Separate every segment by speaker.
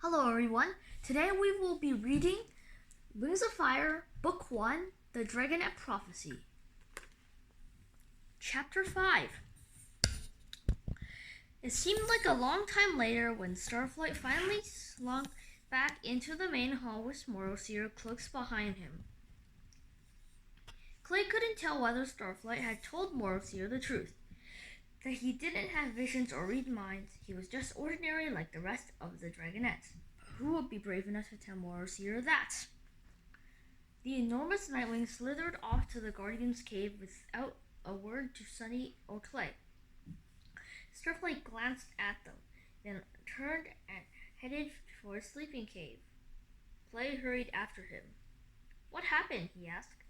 Speaker 1: Hello everyone, today we will be reading Wings of Fire, Book 1, The Dragonet Prophecy. Chapter 5. It seemed like a long time later when Starflight finally slunk back into the main hall with Morrowseer close behind him. Clay couldn't tell whether Starflight had told Morrowseer the truth, that he didn't have visions or read minds. He was just ordinary like the rest of the Dragonets. Who would be brave enough to tell Morrowseer that? The enormous Nightwing slithered off to the Guardian's cave without a word to Sunny or Clay. Starflight glanced at them, then turned and headed for his sleeping cave. Clay hurried after him. "What happened?" he asked.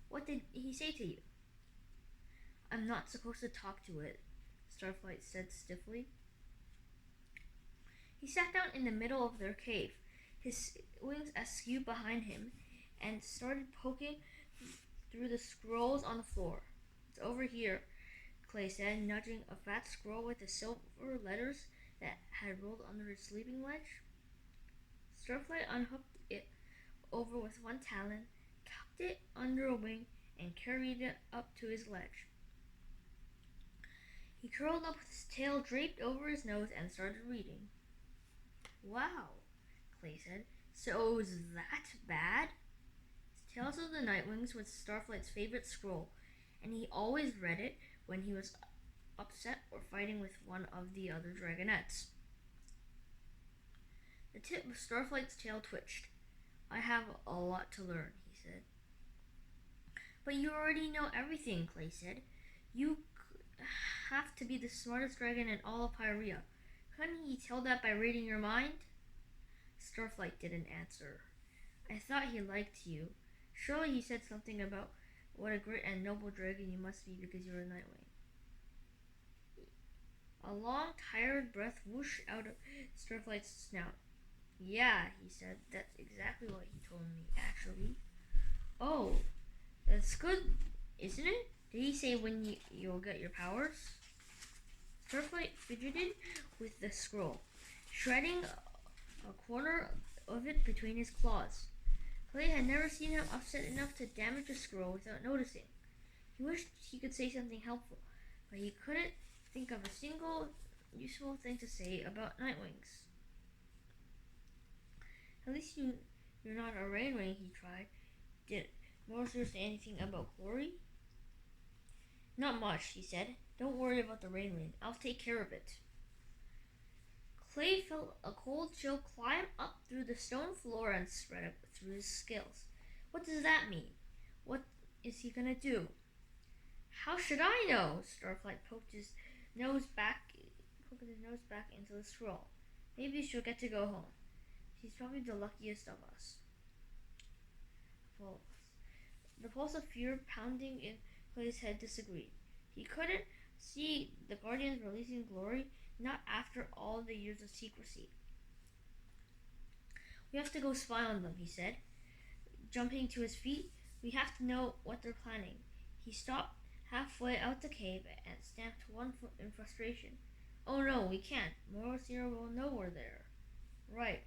Speaker 1: "What did he say to you?" "I'm not supposed to talk to it," Starflight said stiffly. He sat down in the middle of their cave, his wings askew behind him, and started poking through the scrolls on the floor. "It's over here," Clay said, nudging a fat scroll with the silver letters that had rolled under his sleeping ledge. Starflight unhooked it over with one talon, tucked it under a wing, and carried it up to his ledge. He curled up with his tail draped over his nose and started reading. "Wow," Clay said. "So it was that bad?" Tales of the Nightwings was Starflight's favorite scroll, and he always read it when he was upset or fighting with one of the other Dragonets. The tip of Starflight's tail twitched. "I have a lot to learn," he said. "But you already know everything," Clay said. "You have to be the smartest dragon in all of Pyrea. Couldn't he tell that by reading your mind?" Starflight didn't answer. "I thought he liked you. Surely he said something about what a great and noble dragon you must be because you're a Nightwing." A long, tired breath whooshed out of Starflight's snout. "Yeah," he said, "that's exactly what he told me, actually." "Oh, that's good, isn't it? Did he say when you'll get your powers?" Starflight fidgeted with the scroll, shredding a corner of it between his claws. Clay had never seen him upset enough to damage a scroll without noticing. He wished he could say something helpful, but he couldn't think of a single useful thing to say about Nightwings. "At least you're not a Rainwing," he tried. "Did Morrowseer say anything about glory?" "Not much," he said. "Don't worry about the Rainwing. I'll take care of it." Clay felt a cold chill climb up through the stone floor and spread up through his scales. What does that mean? What is he gonna do? "How should I know?" Starflight poked his nose back into the scroll. "Maybe she'll get to go home. She's probably the luckiest of us." Well, the pulse of fear pounding in Clay's head disagreed. He couldn't see the Guardians releasing glory, not after all the years of secrecy. "We have to go spy on them," he said, jumping to his feet. "We have to know what they're planning." He stopped halfway out the cave and stamped one foot in frustration. "Oh no, we can't. Morrowseer will know we're there." "Right,"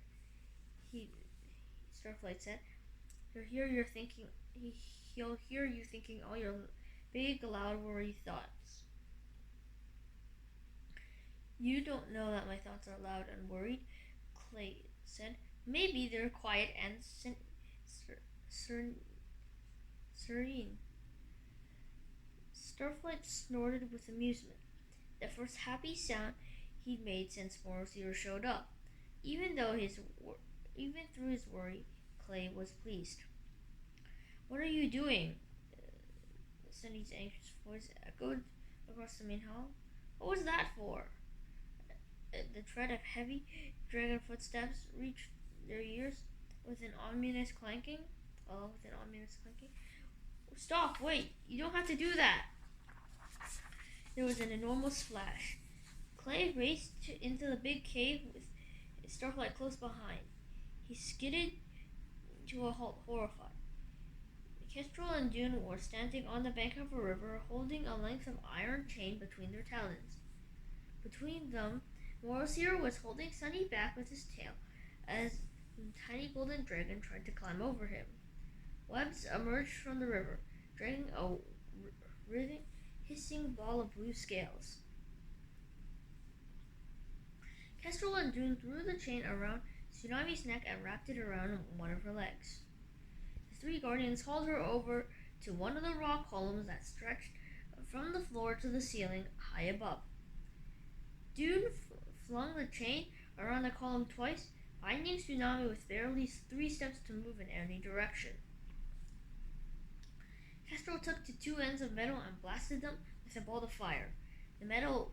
Speaker 1: Starflight said. He'll hear you thinking all your big, loud, worried thoughts." "You don't know that my thoughts are loud and worried," Clay said. "Maybe they're quiet and serene." Starflight snorted with amusement, the first happy sound he'd made since Morrowseer showed up. Even through his worry, Clay was pleased. "What are you doing?" Sunny's anxious voice echoed across the main hall. "What was that for?" The tread of heavy dragon footsteps reached their ears with an ominous clanking. "Stop! Wait! You don't have to do that!" There was an enormous splash. Clay raced into the big cave with Starflight close behind. He skidded to a halt, horrified. Kestrel and Dune were standing on the bank of a river, holding a length of iron chain between their talons. Between them, Morrowseer was holding Sunny back with his tail, as the tiny golden dragon tried to climb over him. Webs emerged from the river, dragging a writhing, hissing ball of blue scales. Kestrel and Dune threw the chain around Tsunami's neck and wrapped it around one of her legs. The three guardians hauled her over to one of the rock columns that stretched from the floor to the ceiling high above. Dune flung the chain around the column twice, binding Tsunami with barely 3 steps to move in any direction. Kestrel took the 2 ends of metal and blasted them with a ball of fire. The metal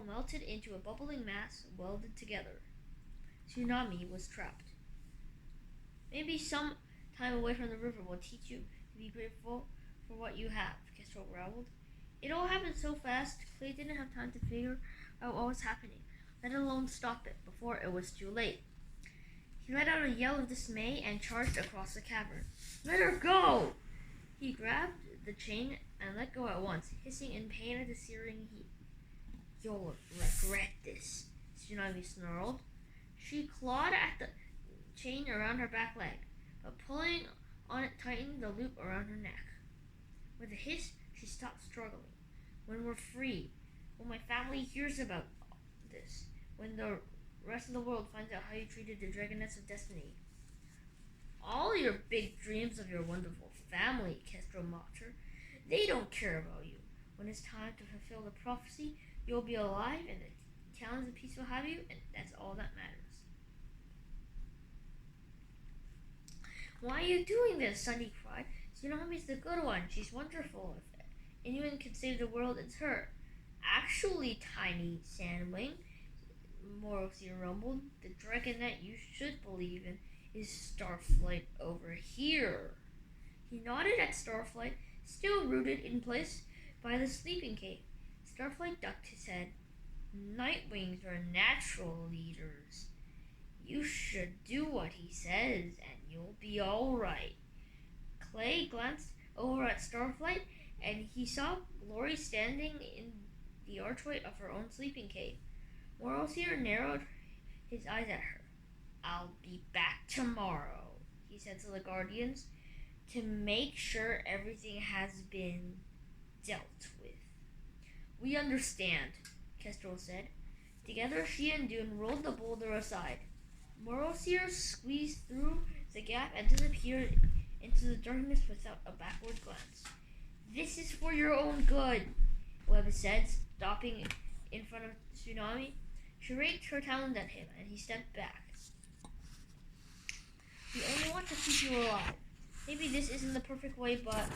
Speaker 1: melted into a bubbling mass welded together. Tsunami was trapped. Maybe some time away from the river will teach you to be grateful for what you have, Kestrel growled. It all happened so fast, Clay didn't have time to figure out what was happening, let alone stop it before it was too late. He let out a yell of dismay and charged across the cavern. Let her go! He grabbed the chain and let go at once, hissing in pain at the searing heat. You'll regret this, Tsunami snarled. She clawed at the chain around her back leg, but pulling on it tightened the loop around her neck. With a hiss, she stopped struggling. When we're free, when my family hears about this, when the rest of the world finds out how you treated the Dragonets of Destiny. All your big dreams of your wonderful family, Kestrel mocked her. They don't care about you. When it's time to fulfill the prophecy, you'll be alive and the talons of peace will have you, and that's all that matters. Why are you doing this? Sunny cried. Tsunami's the good one. She's wonderful. If anyone can save the world, it's her. Actually, Tiny Sandwing, Morosier rumbled, the Dragonet you should believe in is Starflight over here. He nodded at Starflight, still rooted in place by the sleeping cave. Starflight ducked his head. Nightwings are natural leaders. You should do what he says, and you'll be all right. Clay glanced over at Starflight, and he saw Glory standing in the archway of her own sleeping cave. Morosier narrowed his eyes at her. I'll be back tomorrow, he said to the Guardians, to make sure everything has been dealt with. We understand, Kestrel said. Together, she and Dune rolled the boulder aside. Morosier squeezed through the gap and disappeared into the darkness without a backward glance. This is for your own good, Webb said, stopping in front of Tsunami. She raked her talons at him, and he stepped back. We only want to keep you alive. Maybe this isn't the perfect way, but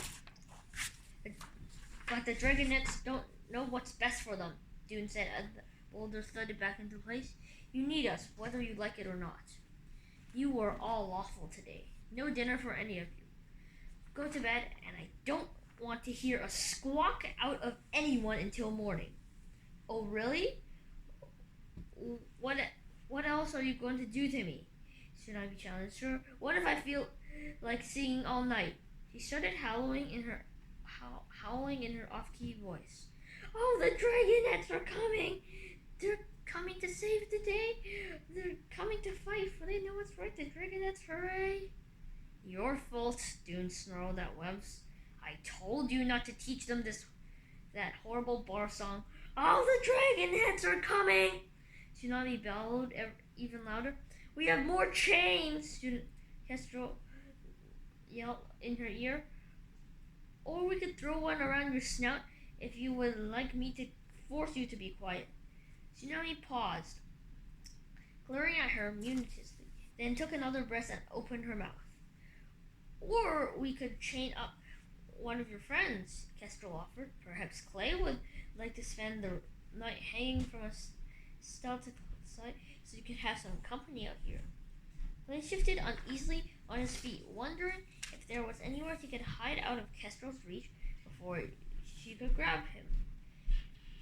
Speaker 1: the Dragonets don't know what's best for them, Dune said as the boulder thudded back into place. You need us, whether you like it or not. You were all awful today. No dinner for any of you. Go to bed, and I don't want to hear a squawk out of anyone until morning. Oh, really? What else are you going to do to me? Tsunami challenged her. What if I feel like singing all night? She started howling in her off-key voice. Oh, the Dragonets are coming! They're coming to save the day. They're coming to fight, for they know what's right. The Dragonets, hooray! Your fault, Dune snarled at Webs. I told you not to teach them that horrible bar song. All the Dragonets are coming! Tsunami bellowed even louder. We have more chains! Kestrel yelled in her ear. Or we could throw one around your snout if you would like me to force you to be quiet. Tsunami paused, glaring at her mutinously, then took another breath and opened her mouth. Or we could chain up one of your friends, Kestrel offered. Perhaps Clay would like to spend the night hanging from a stalactite so you could have some company out here. Clay shifted uneasily on his feet, wondering if there was anywhere he could hide out of Kestrel's reach before she could grab him.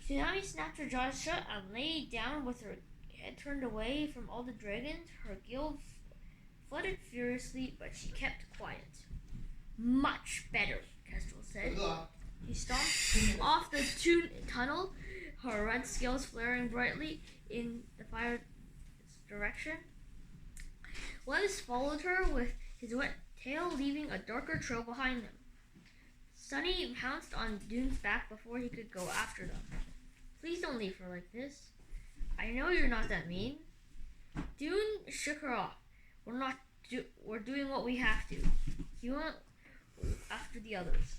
Speaker 1: Tsunami snapped her jaws shut and lay down with her head turned away from all the dragons. Her gill fluttered furiously, but she kept quiet. Much better, Kestrel said. She stomped off the tunnel, her red scales flaring brightly in the fire direction. Webs followed her with his wet tail, leaving a darker trail behind them. Sunny pounced on Dune's back before he could go after them. Please don't leave her like this. I know you're not that mean. Dune shook her off. We're doing what we have to. He went after the others.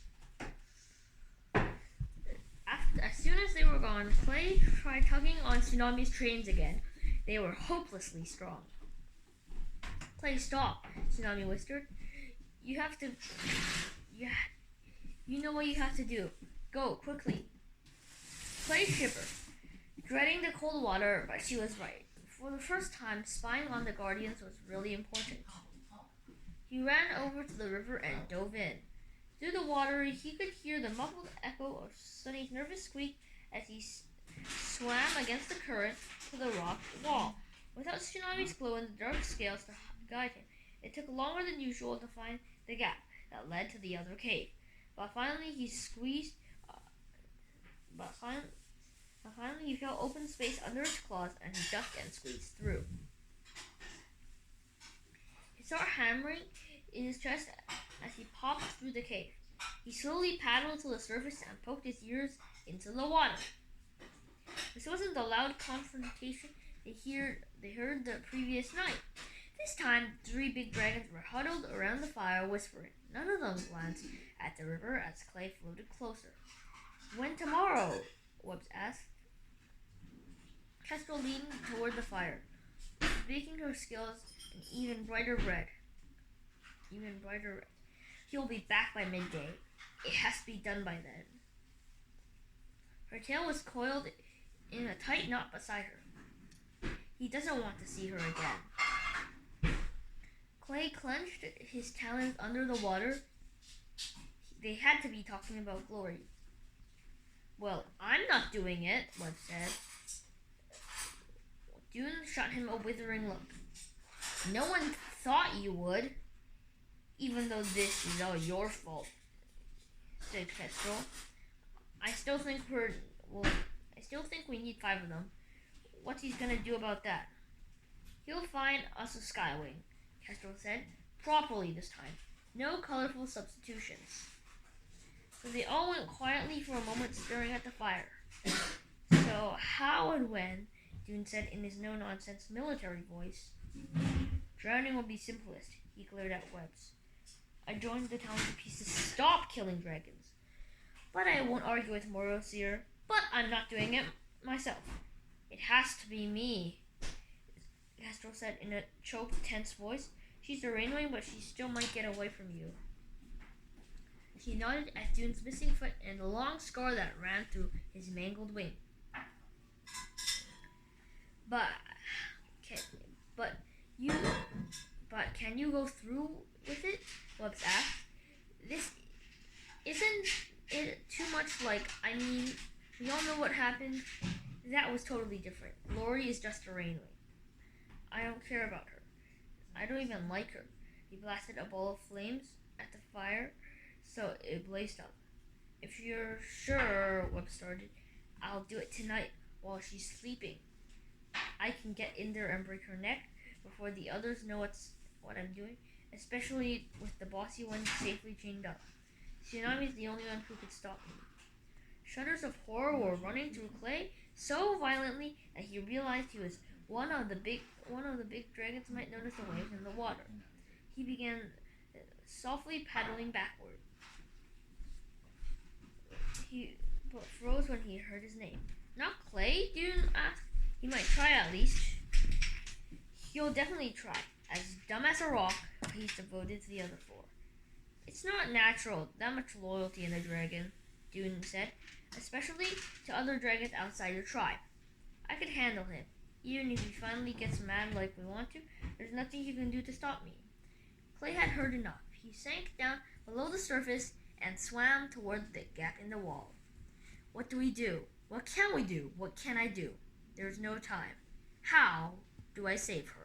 Speaker 1: As soon as they were gone, Clay tried tugging on Tsunami's trains again. They were hopelessly strong. Clay, stop, Tsunami whispered. You have to... You know what you have to do. Go, quickly. Clay shivered, dreading the cold water, but she was right. For the first time, spying on the Guardians was really important. He ran over to the river and dove in. Through the water, he could hear the muffled echo of Sunny's nervous squeak as he swam against the current to the rock wall. Without Tsunami's glow in the dark scales to guide him, it took longer than usual to find the gap that led to the other cave. But finally he felt open space under his claws, and he ducked and squeezed through. He started hammering in his chest as he popped through the cave. He slowly paddled to the surface and poked his ears into the water. This wasn't the loud confrontation they heard the previous night. This time, 3 big dragons were huddled around the fire, whispering. None of them glanced at the river as Clay floated closer. When tomorrow? Webs asked. Kestrel leaned toward the fire, baking her skills in even brighter red. He'll be back by midday. It has to be done by then. Her tail was coiled in a tight knot beside her. He doesn't want to see her again. Clay clenched his talons under the water. They had to be talking about Glory. Well, I'm not doing it, Web said. Dune shot him a withering look. No one thought you would. Even though this is all your fault, said Kestrel. I still think we need 5 of them. What's he gonna do about that? He'll find us a skywing, Kestrel said. Properly this time. No colorful substitutions. So they all went quietly for a moment, staring at the fire. So how and when? Dune said in his no-nonsense military voice. Drowning will be simplest, he glared at Webs. I joined the town to pieces. Stop killing dragons. But I won't argue with Morosier. But I'm not doing it myself. It has to be me, Kestrel said in a choked, tense voice. She's a rainwing, but she still might get away from you. She nodded at Dune's missing foot and the long scar that ran through his mangled wing. But can you go through with it? Webs asked. This isn't it too much like, I mean, we all know what happened. That was totally different. Lori is just a rainwing. I don't care about her. I don't even like her. He blasted a ball of flames at the fire so it blazed up. If you're sure, Webb started, I'll do it tonight while she's sleeping. I can get in there and break her neck before the others know what I'm doing, especially with the bossy one safely chained up. Tsunami's the only one who could stop me. Shudders of horror were running through Clay so violently that he realized he was one of the big dragons might notice the waves in the water. He began softly paddling backward. He froze when he heard his name. Not Clay? Dune asked. He might try at least. He'll definitely try. As dumb as a rock, he's devoted to the other 4. It's not natural, that much loyalty in a dragon, Dune said, especially to other dragons outside your tribe. I could handle him. Even if he finally gets mad like we want to, there's nothing you can do to stop me. Clay had heard enough. He sank down below the surface and swam toward the gap in the wall. What do we do? What can we do? What can I do? There's no time. How do I save her?